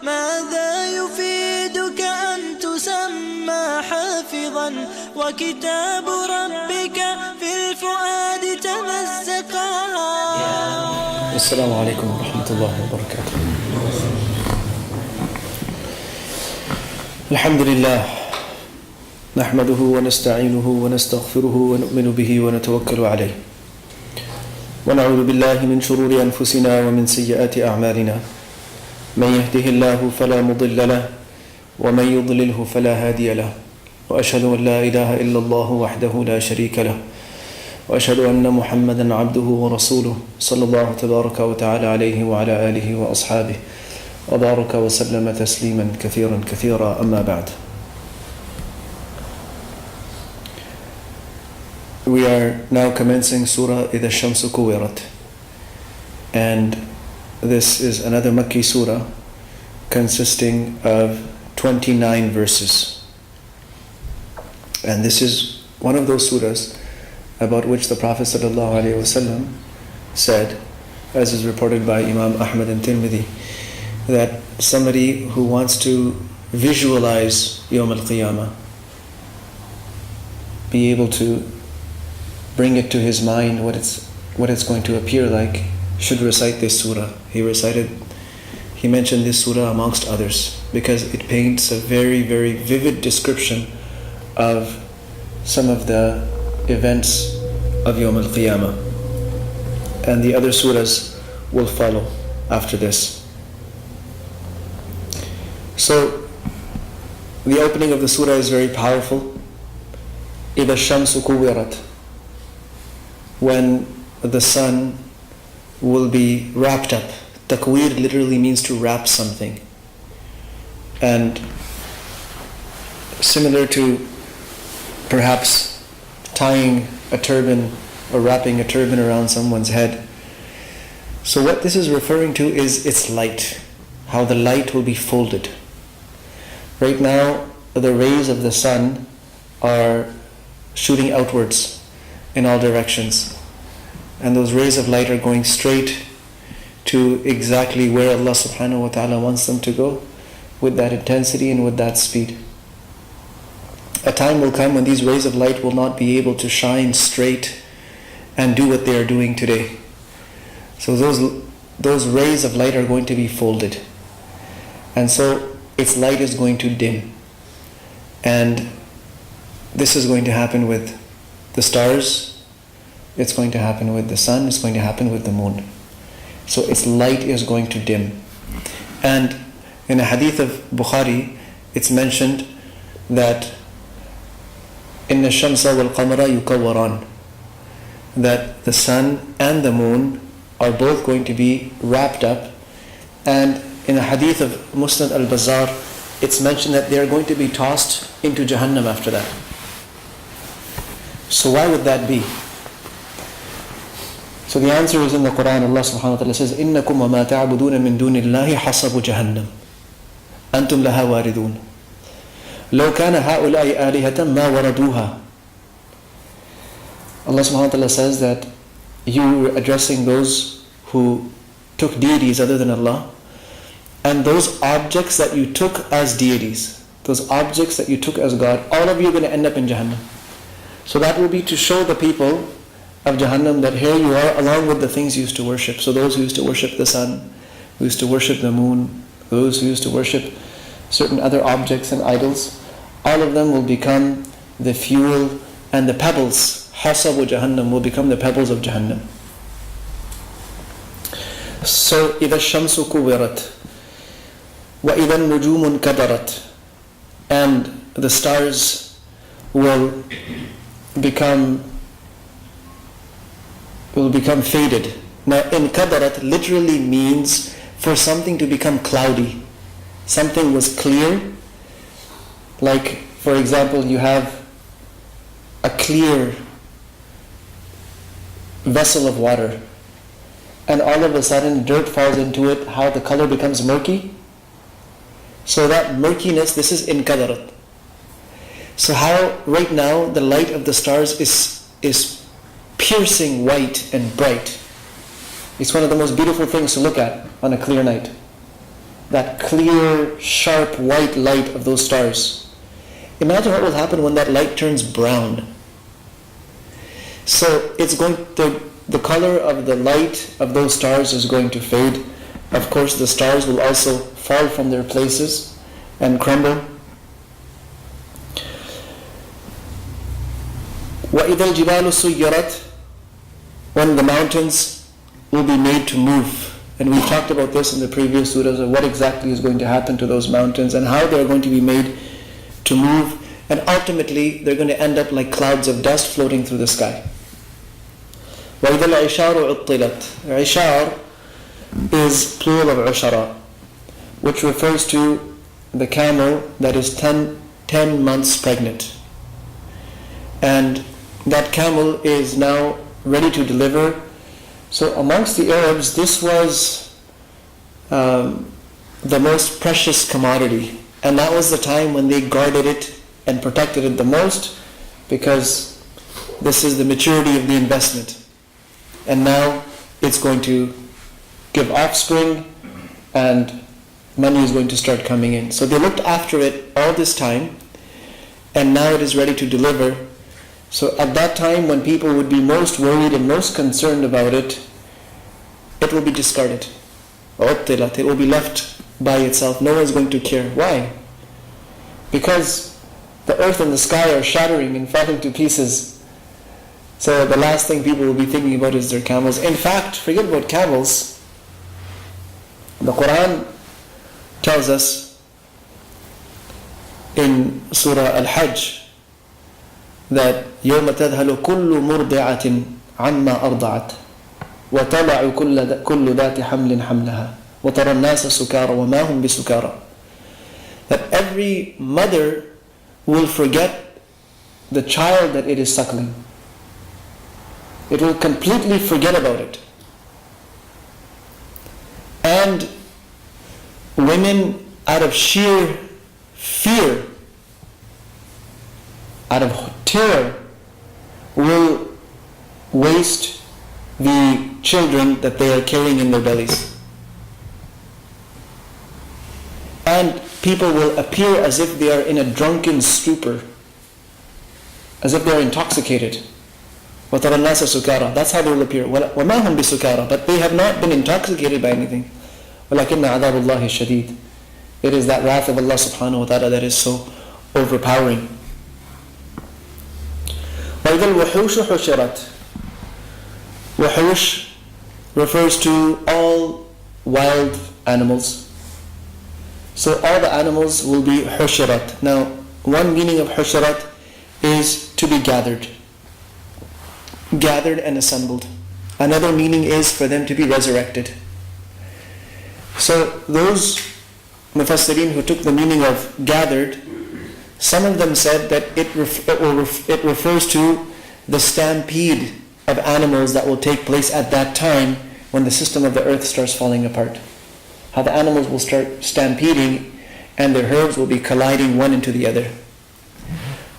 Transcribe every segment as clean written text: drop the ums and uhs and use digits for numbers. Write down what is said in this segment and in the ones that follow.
ماذا يفيدك أن تسمى حافظا وكتاب ربك في الفؤاد تمزقا. السلام عليكم ورحمة الله وبركاته. الحمد لله نحمده ونستعينه ونستغفره ونؤمن به ونتوكل عليه ونعوذ بالله من شرور أنفسنا ومن سيئات أعمالنا من يهده الله فلا مضل له ومن يضلله فلا هادي له وأشهد أن لا إله إلا الله وحده لا شريك له وأشهد أن محمدا عبده ورسوله صلى الله تبارك وتعالى عليه وعلى آله وأصحابه وبارك وسلم تسليما كثيرا كثيرا. أما بعد. We are now commencing Surah إذا الشمس كورت, and this is another Makki surah consisting of 29 verses, and this is one of those surahs about which the Prophet ﷺ said, as is reported by Imam Ahmad and Tirmidhi, that somebody who wants to visualize Yawm al-Qiyamah, be able to bring it to his mind what it's going to appear like, should recite this surah. He mentioned this surah amongst others because it paints a very, very vivid description of some of the events of Yawm al-Qiyamah, and the other surahs will follow after this. So the opening of the surah is very powerful. إِذَا الشَّمْسُ كُوِّرَتْ, when the sun will be wrapped up. Takwir literally means to wrap something, and similar to perhaps tying a turban or wrapping a turban around someone's head. So what this is referring to is its light, how the light will be folded. Right now the rays of the sun are shooting outwards in all directions, and those rays of light are going straight to exactly where Allah subhanahu wa ta'ala wants them to go, with that intensity and with that speed. A time will come when these rays of light will not be able to shine straight and do what they are doing today. So those rays of light are going to be folded, and so its light is going to dim. And this is going to happen with the stars, it's going to happen with the sun, it's going to happen with the moon. So its light is going to dim. And in a hadith of Bukhari, it's mentioned that إِنَّ الشَّمْسَ وَالْقَمَرَ يُكَوَّرَانِ, that the sun and the moon are both going to be wrapped up. And in a hadith of Musnad al-Bazzar, it's mentioned that they are going to be tossed into Jahannam after that. So why would that be? So the answer is in the Qur'an. Allah subhanahu wa ta'ala says, إِنَّكُمْ وَمَا تَعْبُدُونَ مِن دُونِ اللَّهِ حَصَبُ جَهَنَّمْ أَنْتُمْ لَهَا وَارِدُونَ لَوْ كَانَ هَؤُلَاءِ آلِهَةً مَا وَرَدُوهَا. Allah subhanahu wa ta'ala says that you were addressing those who took deities other than Allah, and those objects that you took as deities, those objects that you took as God, all of you are going to end up in Jahannam. So that will be to show the people of Jahannam that here you are along with the things you used to worship. So those who used to worship the sun, who used to worship the moon, those who used to worship certain other objects and idols, all of them will become the fuel and the pebbles. Hasabu Jahannam will become the pebbles of Jahannam. So إِذَا الشَّمْسُ كُوِّرَتْ وَإِذَا النُّجُومُ انْكَدَرَتْ, and the stars will become faded. Now, inkadarat literally means for something to become cloudy. Something was clear, like for example you have a clear vessel of water, and all of a sudden dirt falls into it, how the color becomes murky. So that murkiness, this is inkadarat. So how right now the light of the stars is piercing white and bright. It's one of the most beautiful things to look at on a clear night. that clear, sharp, white light of those stars. Imagine what will happen when that light turns brown. So it's going to, the color of the light of those stars is going to fade. Of course, the stars will also fall from their places and crumble. وَإِذَا الْجِبَالُ سُيِّرَتْ, when the mountains will be made to move. And we've talked about this in the previous surahs of what exactly is going to happen to those mountains and how they're going to be made to move. And ultimately, they're going to end up like clouds of dust floating through the sky. وَإِذَا الْعِشَارُ عُطِّلَتْ. Ishar is plural of ushara, which refers to the camel that is 10 months pregnant. And that camel is now ready to deliver. So amongst the Arabs, this was the most precious commodity. And that was the time when they guarded it and protected it the most, because this is the maturity of the investment. And now it's going to give offspring and money is going to start coming in. So they looked after it all this time, and now it is ready to deliver. So at that time when people would be most worried and most concerned about it, it will be discarded. It will be left by itself. No one's going to care. Why? Because the earth and the sky are shattering and falling to pieces. So the last thing people will be thinking about is their camels. In fact, forget about camels. The Qur'an tells us in Surah Al-Hajj that يَوْمَ تَذْهَلُ كُلُّ مُرْضِعَةٍ عَمَّا أَرْضَعَتْ وَتَضَعُ كُلُّ ذَاتِ حَمْلٍ حَمْلَهَا وَتَرَى النَّاسَ سُكَارَى وَمَا هُمْ بِسُكَارَى. That every mother will forget the child that it is suckling. It will completely forget about it. And women, out of sheer fear, out of terror, will waste the children that they are carrying in their bellies. And people will appear as if they are in a drunken stupor, as if they are intoxicated. وَتَرَى النَّاسَ سُكَارَى. That's how they will appear. وَمَا هُمْ بِسُكَارَى. But they have not been intoxicated by anything. وَلَكِنَّ عَذَابُ اللَّهِ الشَّدِيدِ. It is that wrath of Allah subhanahu wa ta'ala that is so overpowering. وَإِذَا الْوُحُوشُ حُشِرَتْ. Wuhush refers to all wild animals. So all the animals will be hushirat. Now, one meaning of hushirat is to be gathered. Gathered and assembled. Another meaning is for them to be resurrected. So those mufassirin who took the meaning of gathered, some of them said that it refers to the stampede of animals that will take place at that time when the system of the earth starts falling apart. How the animals will start stampeding and their herds will be colliding one into the other.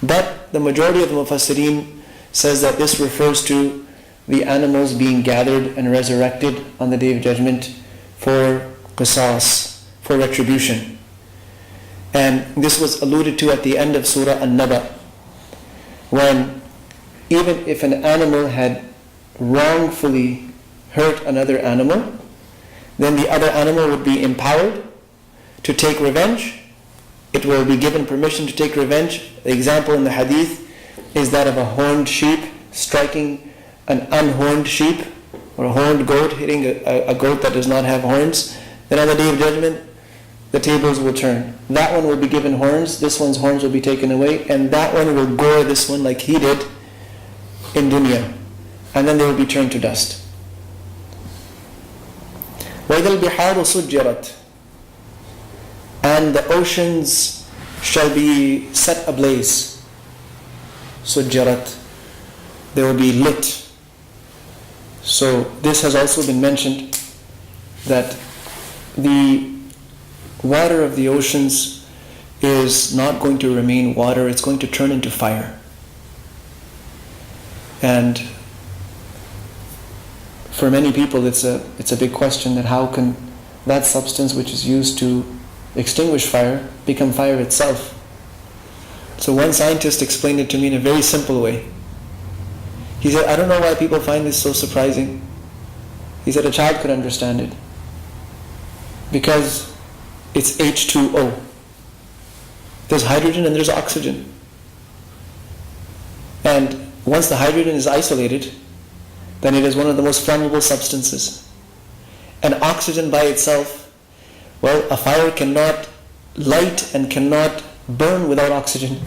But the majority of the mufassirin says that this refers to the animals being gathered and resurrected on the Day of Judgment for qisas, for retribution. And this was alluded to at the end of Surah An-Naba, when even if an animal had wrongfully hurt another animal, then the other animal would be empowered to take revenge. It will be given permission to take revenge. The example in the hadith is that of a horned sheep striking an unhorned sheep, or a horned goat hitting a goat that does not have horns. Then on the Day of Judgment, the tables will turn. That one will be given horns, this one's horns will be taken away, and that one will gore this one like he did in dunya. And then they will be turned to dust. وَإِذَا الْبِحَارُ سُجِّرَتْ. And the oceans shall be set ablaze. Sujjarat. They will be lit. So this has also been mentioned, that the water of the oceans is not going to remain water, it's going to turn into fire. And for many people it's a big question that how can that substance which is used to extinguish fire become fire itself. So one scientist explained it to me in a very simple way. He said, I don't know why people find this so surprising. He said a child could understand it. Because it's H2O. There's hydrogen and there's oxygen. And once the hydrogen is isolated, then it is one of the most flammable substances. And oxygen by itself, well, a fire cannot light and cannot burn without oxygen.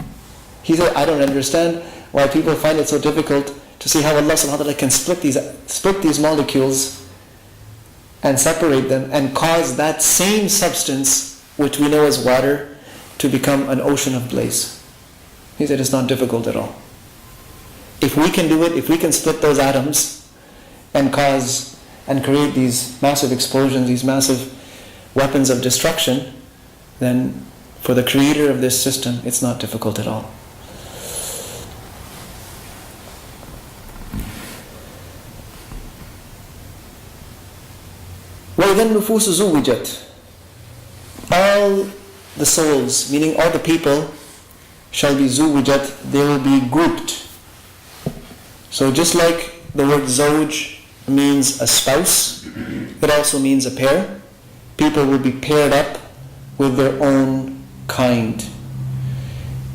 He said, I don't understand why people find it so difficult to see how Allah subhanahu wa ta'ala can split these molecules and separate them and cause that same substance, which we know as water, to become an ocean of bliss. He said it's not difficult at all. If we can do it, if we can split those atoms and cause and create these massive explosions, these massive weapons of destruction, then for the creator of this system, it's not difficult at all. وَإِذَا النُّفُوسُ زُوِّجَتْ. All the souls, meaning all the people, shall be zuwijat, they will be grouped. So just like the word zawj means a spouse, it also means a pair. People will be paired up with their own kind.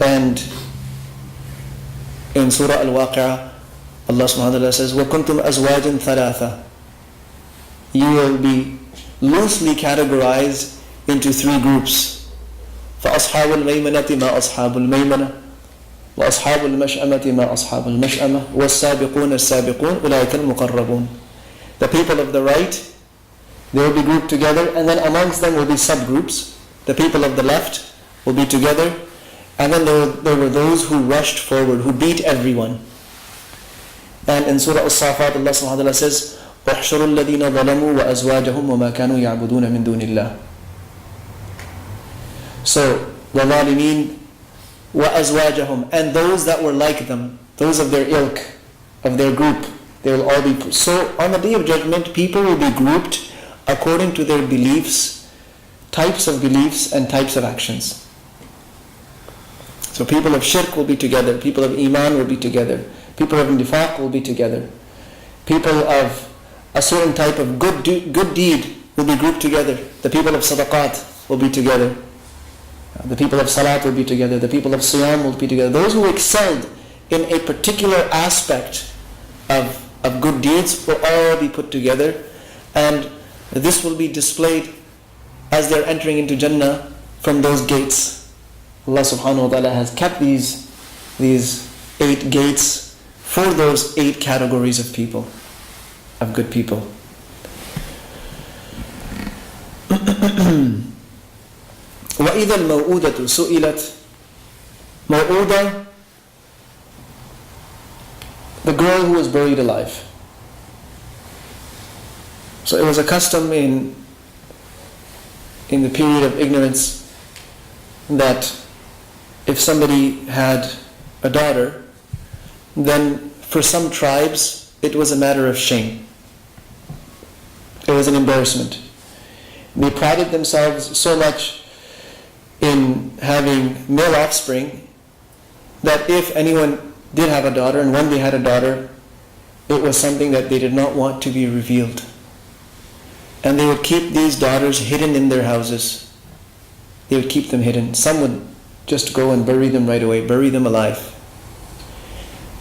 And in Surah Al-Waqi'ah, Allah subhanahu wa ta'ala says, وَكُنْتُمْ أَزْوَاجًا ثَلَاثًا. You will be loosely categorized into three groups. فَأَصْحَابُ الْمَيْمَنَةِ مَا أَصْحَابُ الْمَيْمَنَةِ وَأَصْحَابُ الْمَشْأَمَةِ مَا أَصْحَابُ الْمَشْأَمَةِ وَالسَّابِقُونَ السَّابِقُونَ أُولَٰئِكَ الْمُقَرَّبُونَ. The people of the right, they will be grouped together, and then amongst them will be subgroups. The people of the left will be together, and then there were those who rushed forward, who beat everyone. And in Surah As-Safat, Allah subhanahu wa ta'ala says, احشروا الذين ظلموا وأزواجهم وما كانوا يعبدون من دون الله. So, وَظَالِمِينَ وَأَزْوَاجَهُمْ, and those that were like them, those of their ilk, of their group, they will all be. So, on the Day of Judgment, people will be grouped according to their beliefs, types of beliefs and types of actions. So people of shirk will be together, people of iman will be together, people of nifaq will be together, people of a certain type of good deed will be grouped together. The people of sadaqat will be together. The people of salat will be together. The people of siyam will be together. Those who excelled in a particular aspect of good deeds will all be put together, and this will be displayed as they're entering into Jannah from those gates. Allah subhanahu wa ta'ala has kept these 8 gates for those 8 categories of people, of good people. وَإِذَا الْمَوْءُودَةُ سُئِلَتْ. Maw'uda, the girl who was buried alive. So it was a custom in the period of ignorance that if somebody had a daughter, then for some tribes it was a matter of shame. It was an embarrassment. They prided themselves so much in having male offspring that if anyone did have a daughter, and when they had a daughter, it was something that they did not want to be revealed. And they would keep these daughters hidden in their houses. They would keep them hidden. Some would just go and bury them right away, bury them alive.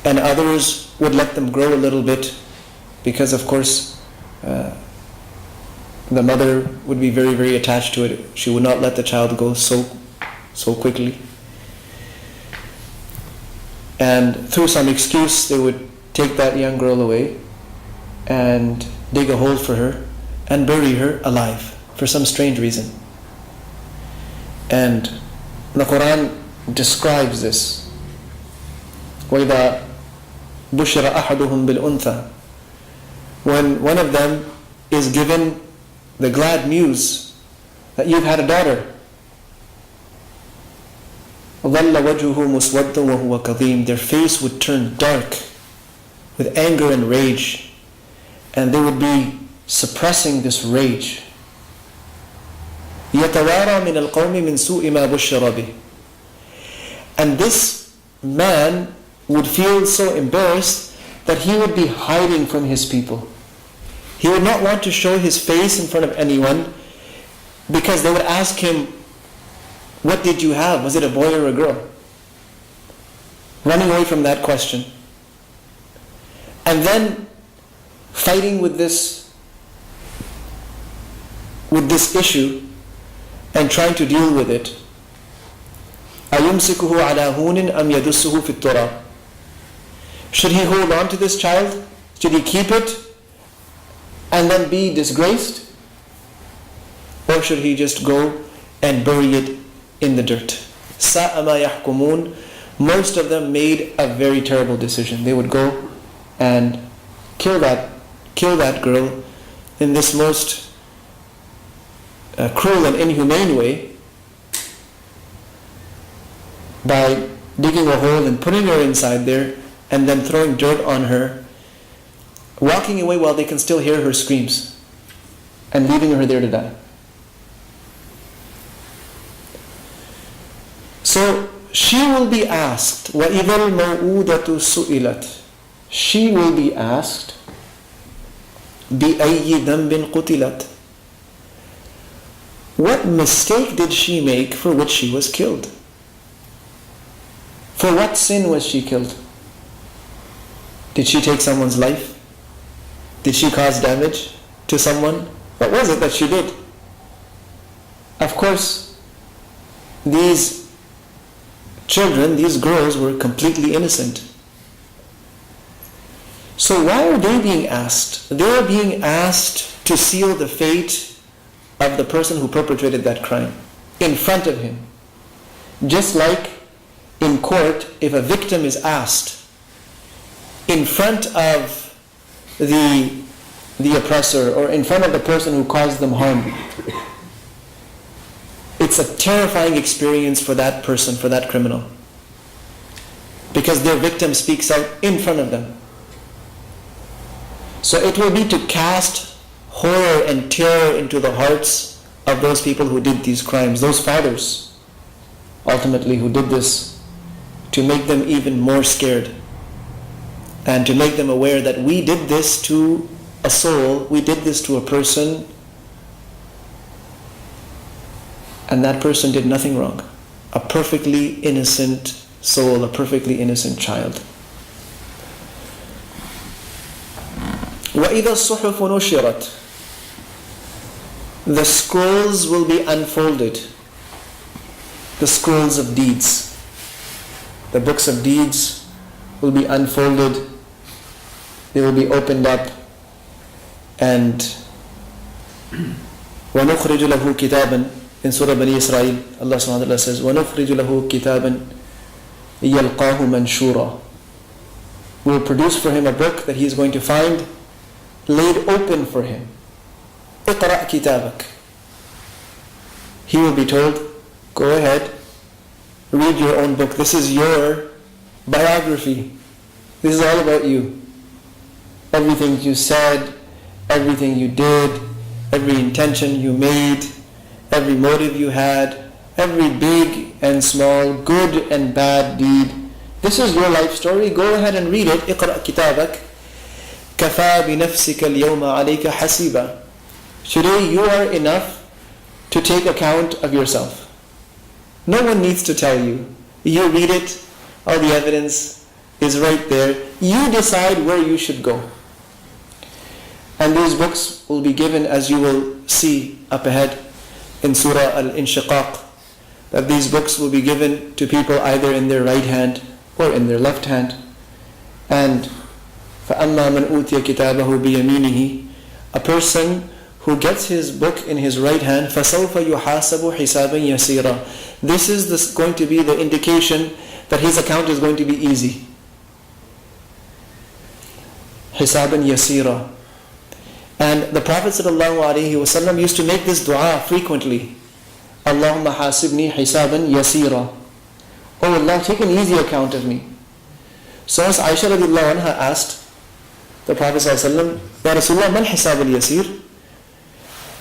And others would let them grow a little bit, because of course the mother would be very, very attached to it. She would not let the child go so quickly. And through some excuse, they would take that young girl away and dig a hole for her and bury her alive for some strange reason. And the Qur'an describes this. وَإِذَا بُشِّرَ أَحَدُهُمْ بِالْأُنْثَى. When one of them is given the glad news that you've had a daughter, ظَلَّ وَجْهُهُ مُسْوَدًّا وَهُوَ كَظِيمٌ. Their face would turn dark with anger and rage, and they would be suppressing this rage. يَتَوَارَى مِنَ الْقَوْمِ مِنْ سُوءِ مَا بُشِّرَ بِهِ. And this man would feel so embarrassed that he would be hiding from his people. He would not want to show his face in front of anyone, because they would ask him, what did you have? Was it a boy or a girl? Running away from that question. And then fighting with this issue and trying to deal with it. أَيُمْسِكُهُ عَلَى هُونٍ أَمْ يَدُسُّهُ فِي التُّرَابِ. Should he hold on to this child? Should he keep it and then be disgraced? Or should he just go and bury it in the dirt? سَاءَ مَا يَحْكُمُونَ. Most of them made a very terrible decision. They would go and kill that girl in this most cruel and inhumane way, by digging a hole and putting her inside there and then throwing dirt on her, walking away while they can still hear her screams, and leaving her there to die. So she will be asked, وَإِذَا الْمَوْءُودَةُ سُئِلَتْ. She will be asked, بِأَيِّ ذَنْبٍ قُتِلَتْ. What mistake did she make for which she was killed? For what sin was she killed? Did she take someone's life? Did she cause damage to someone? What was it that she did? Of course, these children, these girls, were completely innocent. So why are they being asked? They are being asked to seal the fate of the person who perpetrated that crime in front of him. Just like in court, if a victim is asked in front of the oppressor, or in front of the person who caused them harm, it's a terrifying experience for that person, for that criminal, because their victim speaks out in front of them. So it will be to cast horror and terror into the hearts of those people who did these crimes, those fathers ultimately who did this, to make them even more scared, and to make them aware that we did this to a soul, we did this to a person, and that person did nothing wrong. A perfectly innocent soul, a perfectly innocent child. وَإِذَا الصُّحُفُ نُشِرَتْ. The scrolls will be unfolded. The scrolls of deeds. The books of deeds will be unfolded. They will be opened up. And وَنُخْرِجُ لَهُ كِتَابًا. In Surah Bani Israel, Allah subhanahu wa ta'ala says, وَنُخْرِجُ لَهُ كِتَابًا يَلْقَاهُ مَنْشُورًا. We will produce for him a book that he is going to find laid open for him. اقرأ كتابك. He will be told, go ahead, read your own book. This is your biography. This is all about you. Everything you said, everything you did, every intention you made, every motive you had, every big and small, good and bad deed. This is your life story. Go ahead and read it. اقرأ كتابك. كفى بنفسك اليوم عليك حسيبا. Today you are enough to take account of yourself. No one needs to tell you. You read it, all the evidence is right there. You decide where you should go. And these books will be given, as you will see up ahead in Surah Al-Inshiqaq, that these books will be given to people either in their right hand or in their left hand. And فَأَمَّا مَنْ أُوتِيَ كِتَابَهُ بِيَمِينِهِ. A person who gets his book in his right hand, فَسَوْفَ يُحَاسَبُ حِسَابًا يَسِيرًا. This is going to be the indication that his account is going to be easy. حِسَابًا يَسِيرًا. And the Prophet ﷺ used to make this dua frequently. Allahumma hasibni hisaban yasira. Oh Allah, take an easy account of me. So as Aisha radiallahu anha asked the Prophet ﷺ, Ya Rasulullah, man hisab al-yasir?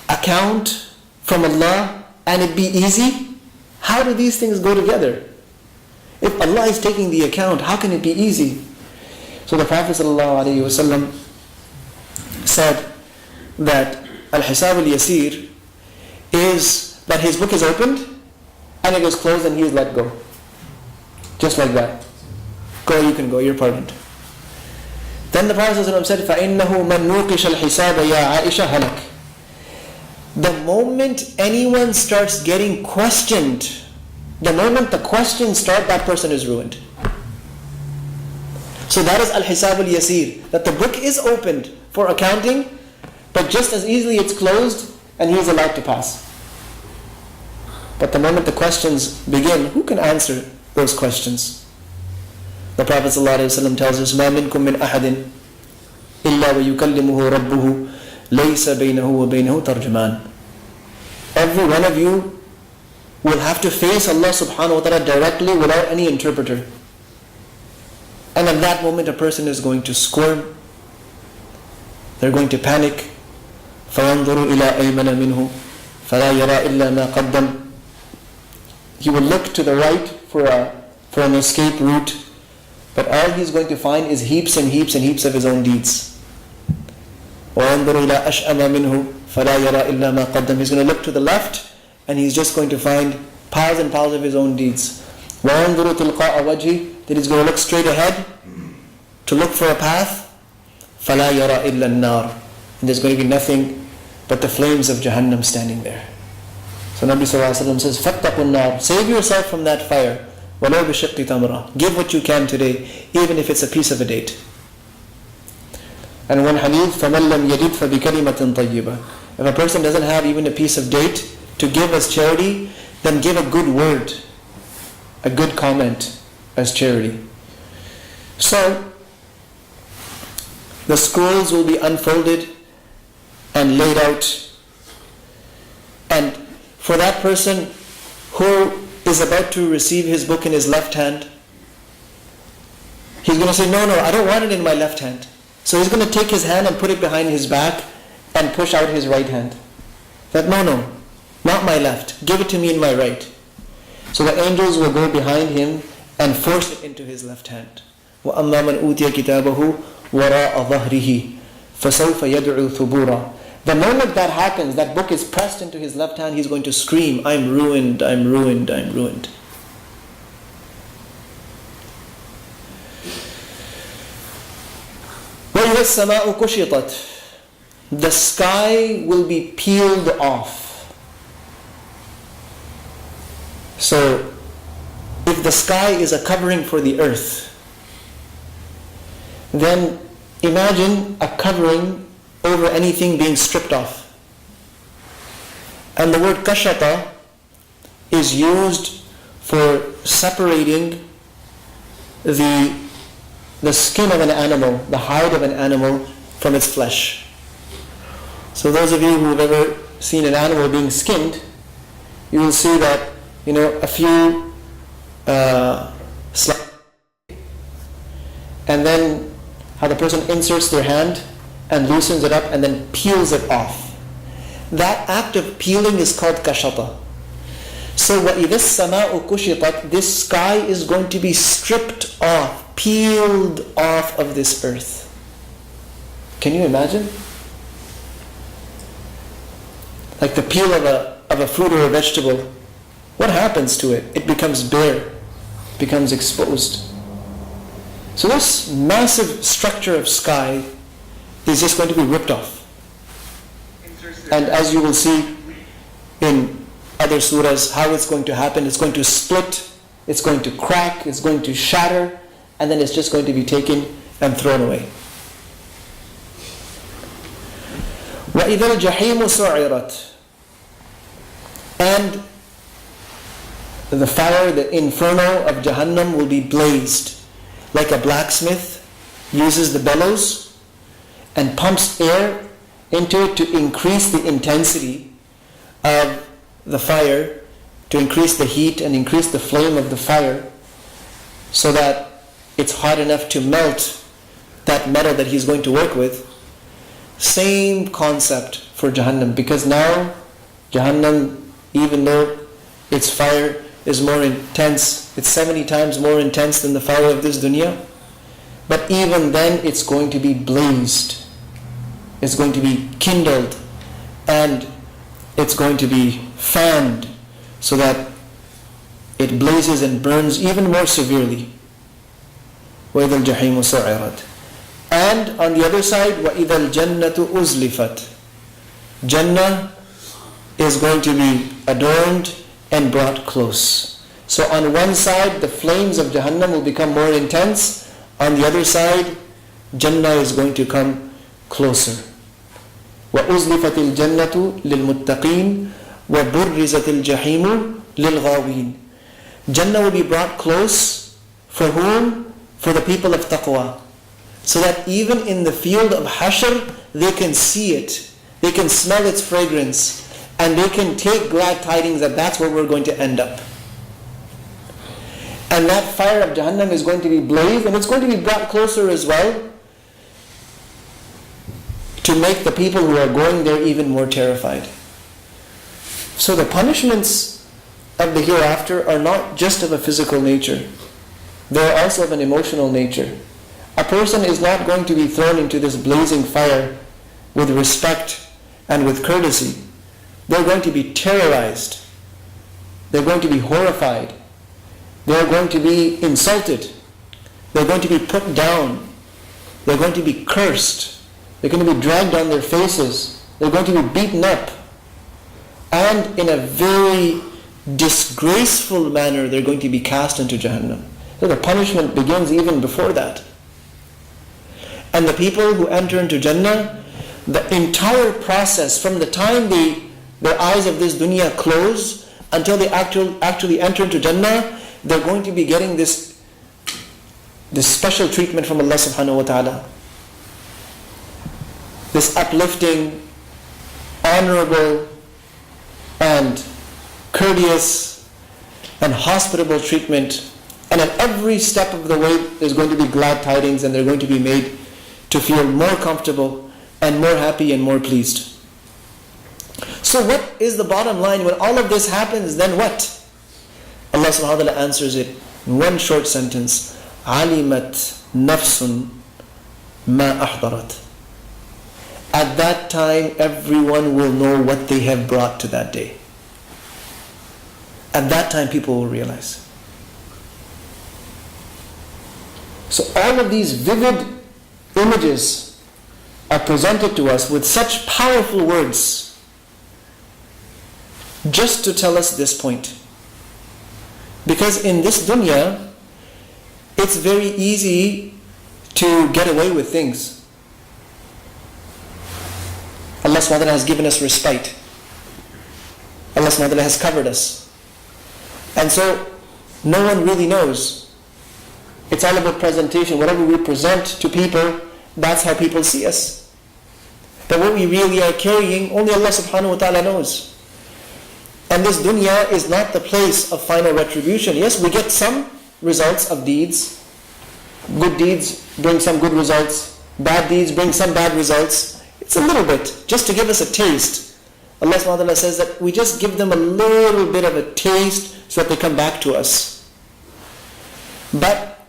Account from Allah and it be easy? How do these things go together? If Allah is taking the account, how can it be easy? So the Prophet ﷺ said that Al-Hisab al-Yasir is that his book is opened and it is closed and he is let go. Just like that. Go, you can go, you're pardoned. Then the Prophet ﷺ said, فَإِنَّهُ مَنْ نُوقِشَ الْحِسَابَ يَا عَائِشَ هَلَكَ. The moment anyone starts getting questioned, the moment the questions start, that person is ruined. So that is Al-Hisab al-Yasir, that the book is opened for accounting, but just as easily it's closed and he is allowed to pass. But the moment the questions begin, who can answer those questions? The Prophet ﷺ tells us, مَا مِنْكُم مِّنْ أَحَدٍ إِلَّا وَيُكَلِّمُهُ رَبُّهُ لَيْسَ بَيْنَهُ وَبَيْنَهُ تَرْجُمَانٌ. Every one of you will have to face Allah subhanahu wa ta'ala directly without any interpreter. And at that moment a person is going to squirm. They're going to panic. فَيَنْظُرُ إِلَىٰ أَيْمَنَ مِنْهُ فَلَا يَرَى إِلَّا مَا قَدَّمْ. He will look to the right for an escape route, but all he's going to find is heaps and heaps and heaps of his own deeds. وَيَنْظُرُ إِلَىٰ أَشْأَمَ مِنْهُ فَلَا يَرَى إِلَّا مَا قَدَّمْ. He's going to look to the left and he's just going to find piles and piles of his own deeds. وَيَنْظُرُ تِلْقَاءَ وَجْهِ. Then he's going to look straight ahead to look for a path. فَلَا يَرَى إِلَّا النَّارِ. And there's going to be nothing but the flames of Jahannam standing there. So Nabi Sallallahu Alaihi Wasallam says, فَاتَّقُوا النَّارِ. Save yourself from that fire. وَلَوْ بِشِقِّ تَمْرَةٍ. Give what you can today, even if it's a piece of a date. And one hadith, فَمَنْ لَمْ يَجِدْ فَبِكَلِمَةٍ طَيِّبَةٍ. If a person doesn't have even a piece of date to give as charity, then give a good word, a good comment as charity. So, the scrolls will be unfolded and laid out. And for that person who is about to receive his book in his left hand, he's going to say, no, I don't want it in my left hand. So he's going to take his hand and put it behind his back and push out his right hand. That, no, not my left. Give it to me in my right. So the angels will go behind him and force it into his left hand. وَأَمَّا مَنْ أُوتِيَ كِتَابَهُ وَرَاءَ ظَهْرِهِ فَسَوْفَ يَدْعُو ثُبُورًا. The moment that happens, that book is pressed into his left hand, he's going to scream, I'm ruined, I'm ruined, I'm ruined. وَإِذَا السَّمَاءُ كُشِطَتْ. The sky will be peeled off. So, if the sky is a covering for the earth, then imagine a covering over anything being stripped off. And the word kashata is used for separating the skin of an animal, the hide of an animal from its flesh. So those of you who have ever seen an animal being skinned, you will see that, a few slices, and then how the person inserts their hand and loosens it up and then peels it off. That act of peeling is called kashata. So وَإِذَا السَّمَاءُ كُشِطَتْ. This sky is going to be stripped off, peeled off of this earth. Can you imagine? Like the peel of a fruit or a vegetable. What happens to it? It becomes bare, becomes exposed. So this massive structure of sky is just going to be ripped off. And as you will see in other surahs, how it's going to happen, it's going to split, it's going to crack, it's going to shatter, and then it's just going to be taken and thrown away. وَإِذَا الْجَحِيمُ سُعِرَتْ. And the fire, the inferno of Jahannam will be blazed. Like a blacksmith uses the bellows and pumps air into it to increase the intensity of the fire, to increase the heat and increase the flame of the fire, so that it's hot enough to melt that metal that he's going to work with. Same concept for Jahannam, because now Jahannam even though its fire is more intense, it's 70 times more intense than the fire of this dunya. But even then it's going to be blazed. It's going to be kindled. And it's going to be fanned so that it blazes and burns even more severely. وَإِذَا الْجَحِيمُ سُعِرَتْ. And on the other side, وَإِذَا الْجَنَّةُ أُزْلِفَتْ. Jannah is going to be adorned and brought close. So on one side, the flames of Jahannam will become more intense. On the other side, Jannah is going to come closer. وَأُزْلِفَتِ الْجَنَّةُ لِلْمُتَّقِينَ وَبُرِّزَتِ الْجَحِيمُ لِلْغَاوِينَ. Jannah will be brought close. For whom? For the people of taqwa. So that even in the field of Hashr, they can see it. They can smell its fragrance. And they can take glad tidings that that's where we're going to end up. And that fire of Jahannam is going to be blazed, and it's going to be brought closer as well, to make the people who are going there even more terrified. So the punishments of the hereafter are not just of a physical nature. They are also of an emotional nature. A person is not going to be thrown into this blazing fire with respect and with courtesy. They're going to be terrorized. They're going to be horrified. They're going to be insulted. They're going to be put down. They're going to be cursed. They're going to be dragged on their faces. They're going to be beaten up. And in a very disgraceful manner, they're going to be cast into Jahannam. So the punishment begins even before that. And the people who enter into Jannah, the entire process from the time their eyes of this dunya close until they actually enter into Jannah, they're going to be getting this special treatment from Allah subhanahu wa ta'ala. This uplifting, honorable, and courteous and hospitable treatment. And at every step of the way, there's going to be glad tidings, and they're going to be made to feel more comfortable and more happy and more pleased. So what is the bottom line? When all of this happens, then what? Allah subhanahu wa ta'ala answers it in one short sentence. عَلِمَتْ نَفْسٌ مَا أَحْضَرَتْ. At that time, everyone will know what they have brought to that day. At that time, people will realize. So all of these vivid images are presented to us with such powerful words, just to tell us this point. Because in this dunya, it's very easy to get away with things. Allah subhanahu wa ta'ala has given us respite. Allah subhanahu wa ta'ala has covered us. And so, no one really knows. It's all about presentation. Whatever we present to people, that's how people see us. But what we really are carrying, only Allah subhanahu wa ta'ala knows. And this dunya is not the place of final retribution. Yes, we get some results of deeds. Good deeds bring some good results. Bad deeds bring some bad results. It's a little bit, just to give us a taste. Allah subhanahu wa ta'ala says that we just give them a little bit of a taste so that they come back to us. But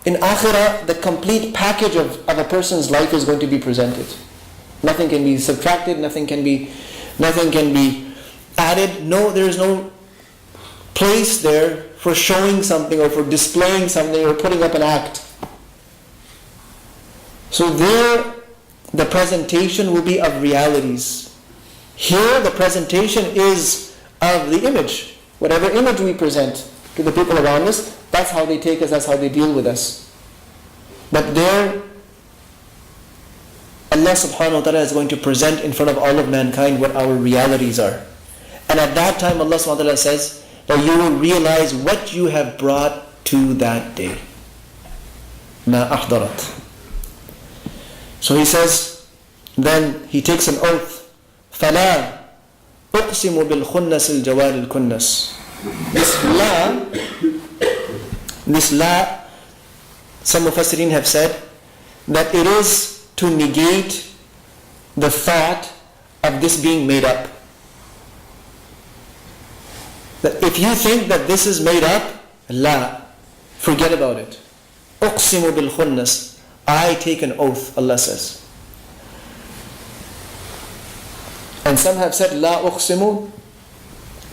in akhirah, the complete package of a person's life is going to be presented. Nothing can be subtracted, nothing can be added. No, there is no place there for showing something or for displaying something or putting up an act. So there, the presentation will be of realities. Here, the presentation is of the image. Whatever image we present to the people around us, that's how they take us, that's how they deal with us. But there, Allah subhanahu wa ta'ala is going to present in front of all of mankind what our realities are. And at that time, Allah subhanahu wa ta'ala says that you will realize what you have brought to that day. مَا أَحْضَرَتْ. So he says, then he takes an oath. فَلَا أُقْسِمُ بِالْخُنَّسِ الْجَوَارِ الْكُنَّسِ. This la, some Mufassirin have said that it is to negate the thought of this being made up. That if you think that this is made up, la, forget about it. أقسم بالخنس, I take an oath, Allah says. And some have said la uqsimu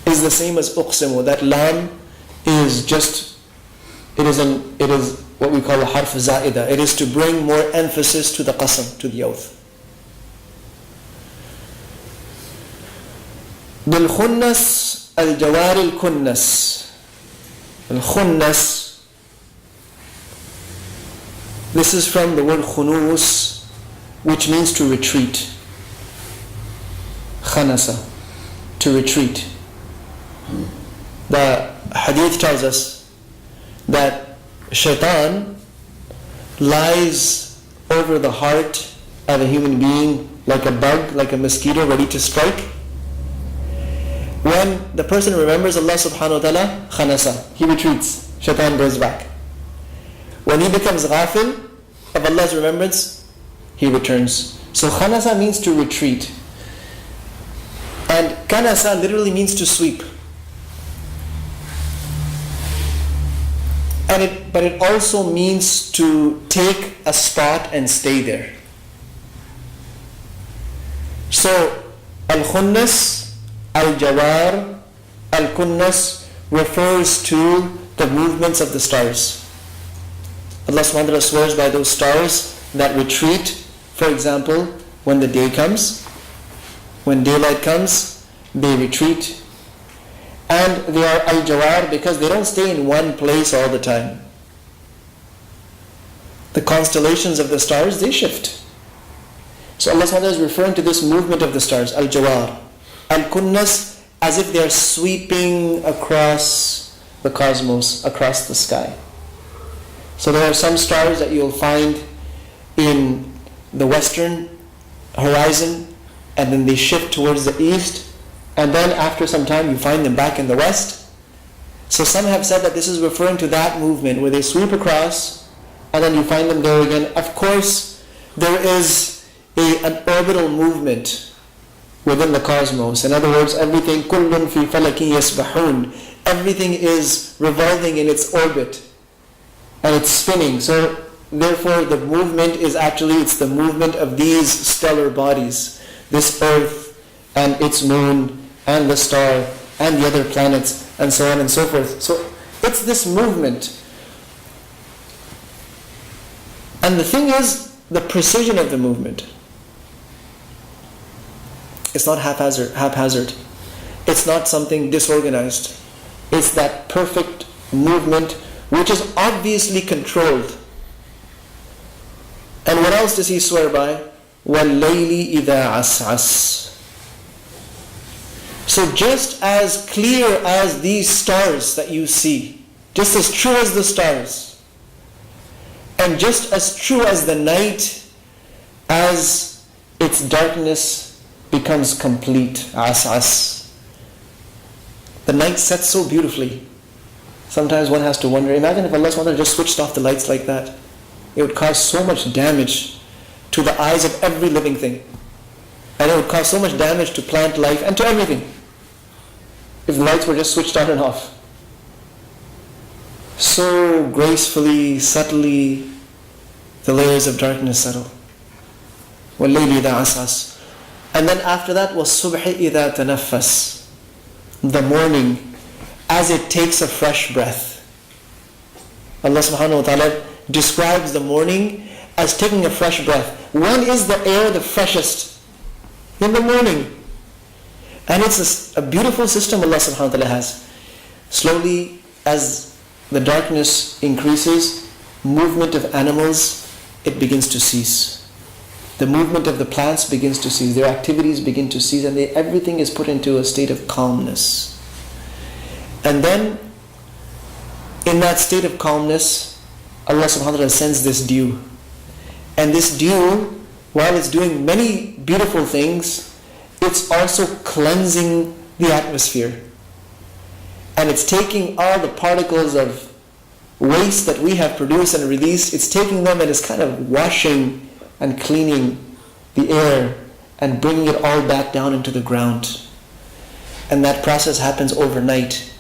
is the same as uqsimu. That lam is just, it is what we call a harf zaida. It is to bring more emphasis to the qasam, to the oath. بالخنس الجوار الكنس. الخنس, this is from the word khunus, which means to retreat. Khanasa, to retreat. The hadith tells us that shaitan lies over the heart of a human being like a bug, like a mosquito ready to strike. When the person remembers Allah subhanahu wa ta'ala, khanasa, he retreats, shaitan goes back. When he becomes ghafil of Allah's remembrance, he returns. So khanasa means to retreat. And kanasa literally means to sweep. But it also means to take a spot and stay there. So al-khunnas, al-jawar, al-kunnas refers to the movements of the stars. Allah subhanahu wa ta'ala swears by those stars that retreat. For example, when the day comes, when daylight comes, they retreat. And they are al-jawar because they don't stay in one place all the time. The constellations of the stars, they shift. So Allah subhanahu wa ta'ala is referring to this movement of the stars, al-jawar. Al-kunnas, as if they are sweeping across the cosmos, across the sky. So there are some stars that you'll find in the western horizon, and then they shift towards the east, and then after some time you find them back in the west. So some have said that this is referring to that movement where they sweep across and then you find them there again. Of course, there is an orbital movement within the cosmos. In other words, everything, kullun fi falakin yasbahun, everything is revolving in its orbit and it's spinning. So therefore the movement is actually, it's the movement of these stellar bodies, this earth and its moon and the star and the other planets and so on and so forth. So it's this movement. And the thing is, the precision of the movement. It's not haphazard. It's not something disorganized. It's that perfect movement which is obviously controlled. And what else does he swear by? وَاللَّيْلِ إِذَا عَسْعَسْ. So just as clear as these stars that you see, just as true as the stars, and just as true as the night, as its darkness becomes complete, as the night sets so beautifully. Sometimes one has to wonder, imagine if Allah subhanahu wa ta'ala just switched off the lights like that. It would cause so much damage to the eyes of every living thing. And it would cause so much damage to plant life and to everything if the lights were just switched on and off. So gracefully, subtly, the layers of darkness settle. وَاللَّيْلِ إِذَا عَسْعَسْ. And then after that, وَالصُّبْحِ إِذَا تَنَفَّسْ. The morning, as it takes a fresh breath. Allah subhanahu wa ta'ala describes the morning as taking a fresh breath. When is the air the freshest? In the morning. And it's a beautiful system Allah subhanahu wa ta'ala has. Slowly, as the darkness increases, movement of animals, it begins to cease. The movement of the plants begins to cease. Their activities begin to cease, and everything is put into a state of calmness. And then, in that state of calmness, Allah subhanahu wa ta'ala sends this dew. And this dew, while it's doing many beautiful things, it's also cleansing the atmosphere. And it's taking all the particles of waste that we have produced and released, it's taking them and it's kind of washing and cleaning the air and bringing it all back down into the ground. And that process happens overnight.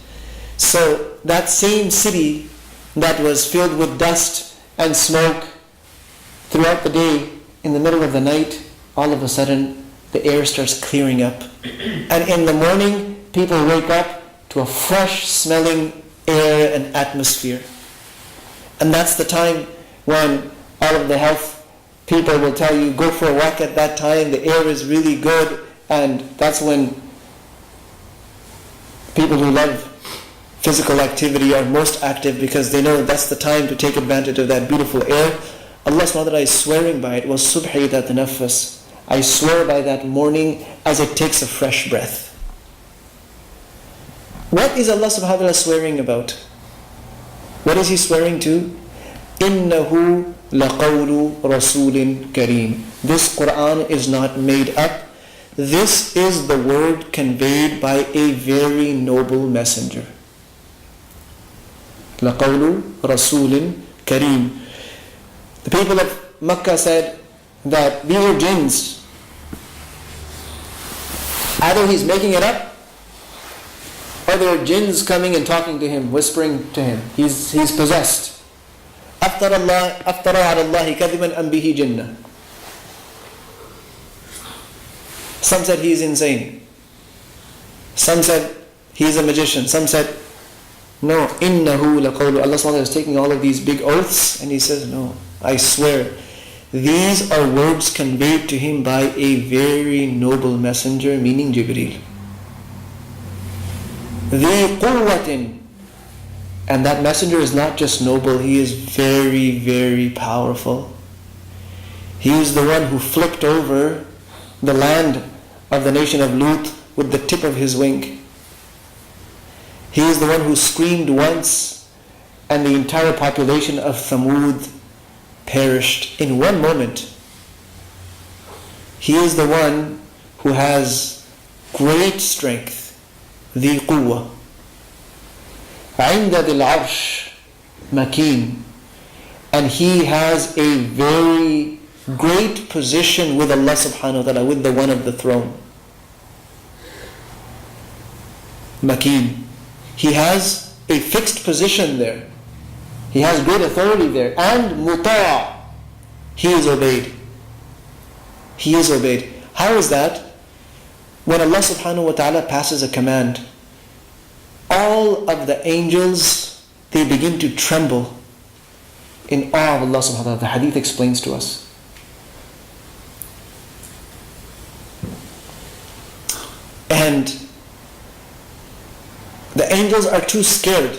So that same city that was filled with dust and smoke throughout the day, in the middle of the night, all of a sudden the air starts clearing up. And in the morning, people wake up to a fresh smelling air and atmosphere. And that's the time when all of the health people will tell you, go for a walk at that time, the air is really good. And that's when people who love physical activity are most active, because they know that's the time to take advantage of that beautiful air. Allah subhanahu wa ta'ala is swearing by it, was subhi that tanaffas. I swear by that morning as it takes a fresh breath. What is Allah subhanahu wa ta'ala swearing about? What is He swearing to? إِنَّهُ لَقَوْلُ رَسُولٍ كَرِيمٍ. This Qur'an is not made up. This is the word conveyed by a very noble messenger. لَقَوْلُ رَسُولٍ كَرِيمٍ. The people of Makkah said that these are jinns. Either he's making it up, or there are jinns coming and talking to him, whispering to him. He's possessed. أَفْتَرَ عَلَى اللَّهِ كَذِبًا أَمْ بِهِ جِنَّةً. Some said he is insane. Some said he is a magician. Some said, no, إِنَّهُ لَقَوْلُ. Allah SWT is taking all of these big oaths and He says, no, I swear, these are words conveyed to him by a very noble messenger, meaning Jibreel. ذِي قُوَّةٍ. And that messenger is not just noble, he is very, very powerful. He is the one who flipped over the land of the nation of Lut with the tip of his wing. He is the one who screamed once and the entire population of Thamud perished in one moment. He is the one who has great strength, ذي قوة. عند ذي العرش مكين. And he has a very great position with Allah subhanahu wa ta'ala, with the one of the throne. Makin. He has a fixed position there. He has great authority there. And muta'. He is obeyed. He is obeyed. How is that? When Allah subhanahu wa ta'ala passes a command, all of the angels, they begin to tremble in awe of Allah subhanahu wa ta'ala. The hadith explains to us. And the angels are too scared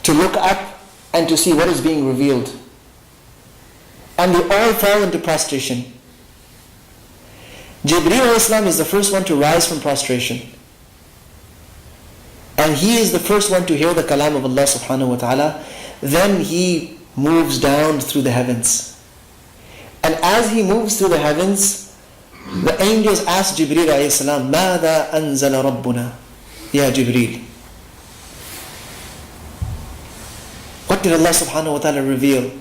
to look up and to see what is being revealed. And they all fall into prostration. Jibreel alayhi salam is the first one to rise from prostration. And he is the first one to hear the kalam of Allah subhanahu wa ta'ala. Then he moves down through the heavens. And as he moves through the heavens, the angels ask Jibreel alayhi salam, ماذا أنزل ربنا يا جبريل. What did Allah subhanahu wa ta'ala reveal?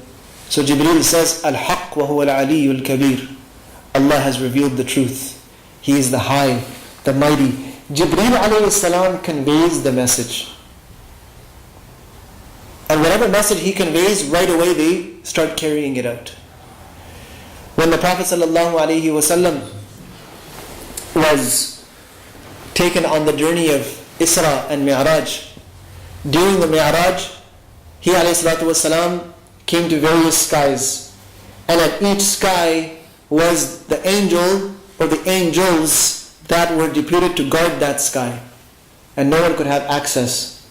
So Jibreel says, الحق وهو العلي الكبير. Allah has revealed the truth. He is the high, the mighty. Jibreel alayhi salam conveys the message. And whatever message he conveys, right away they start carrying it out. When the Prophet sallallahu alaihi wasallam was taken on the journey of Isra and Mi'raj, during the Mi'raj, he alayhi salatu wasalam came to various skies. And at each sky was the angel or the angels that were deputed to guard that sky. And no one could have access.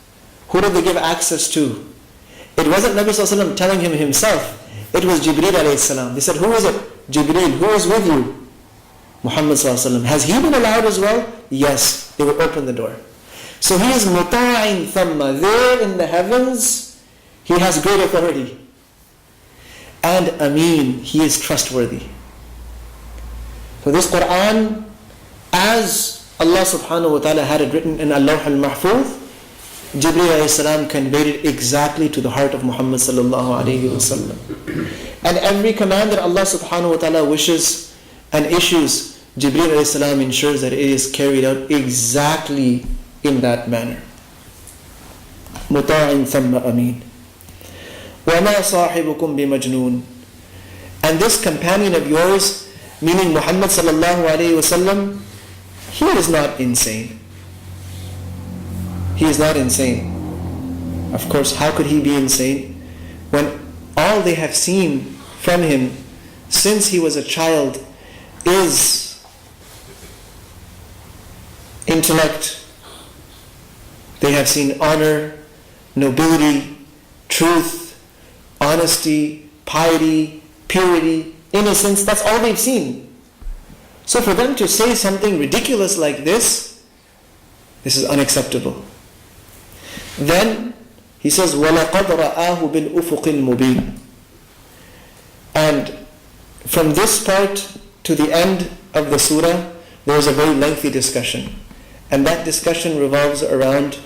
Who did they give access to? It wasn't Nabi sallallahu alaihi wasallam telling him himself. It was Jibreel alayhi salam. They said, who is it? Jibreel. Who is with you? Muhammad sallallahu alaihi wasallam. Has he been allowed as well? Yes. They would open the door. So he is muta'in thamma. There in the heavens, he has great authority. And Ameen, he is trustworthy. So this Qur'an, as Allah subhanahu wa ta'ala had it written in Al-Lawh al-Mahfuz, Jibreel alayhi salam conveyed it exactly to the heart of Muhammad sallallahu alayhi wa sallam. And every command that Allah subhanahu wa ta'ala wishes and issues, Jibreel alayhi salam ensures that it is carried out exactly in that manner. مُطَاعٍ ثَمَّ أَمِينٍ وَمَا صَاحِبُكُمْ بِمَجْنُونَ. And this companion of yours, meaning Muhammad sallallahu alayhi wasallam, he is not insane. He is not insane. Of course, how could he be insane when all they have seen from him since he was a child is intellect. They have seen honor, nobility, truth, honesty, piety, purity, innocence. That's all they've seen. So for them to say something ridiculous like this is unacceptable. Then he says, وَلَقَدْ رَآهُ بِالْأُفُقِ الْمُبِينِ. And from this part to the end of the surah, there is a very lengthy discussion. And that discussion revolves around,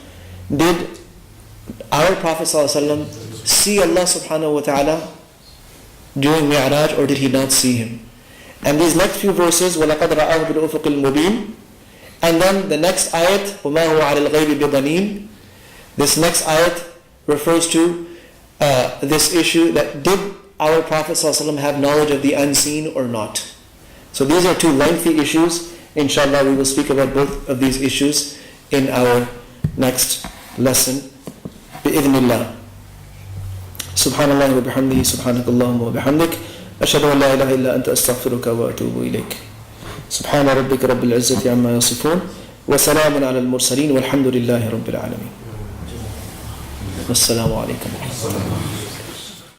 did our Prophet ﷺ see Allah subhanahu wa ta'ala during Mi'raj, or did he not see him? And these next few verses, وَلَقَدْ رَآهُ بِالْأُفُقِ الْمُبِينِ, and then the next ayat, وَمَا هُوَ عَلَى الْغَيْبِ بِضَنِينَ. This next ayat refers to this issue that did our Prophet ﷺ have knowledge of the unseen or not. So these are two lengthy issues. Inshallah, we will speak about both of these issues in our next lesson. بإذن الله. سبحان الله وبحمده سبحانك اللهم وبحمدك أشهد أن لا إله إلا أنت أستغفرك وأتوب إليك. سبحان ربك رب العزة عما يصفون وسلام على المرسلين والحمد لله رب العالمين. والسلام عليكم ورحمة الله.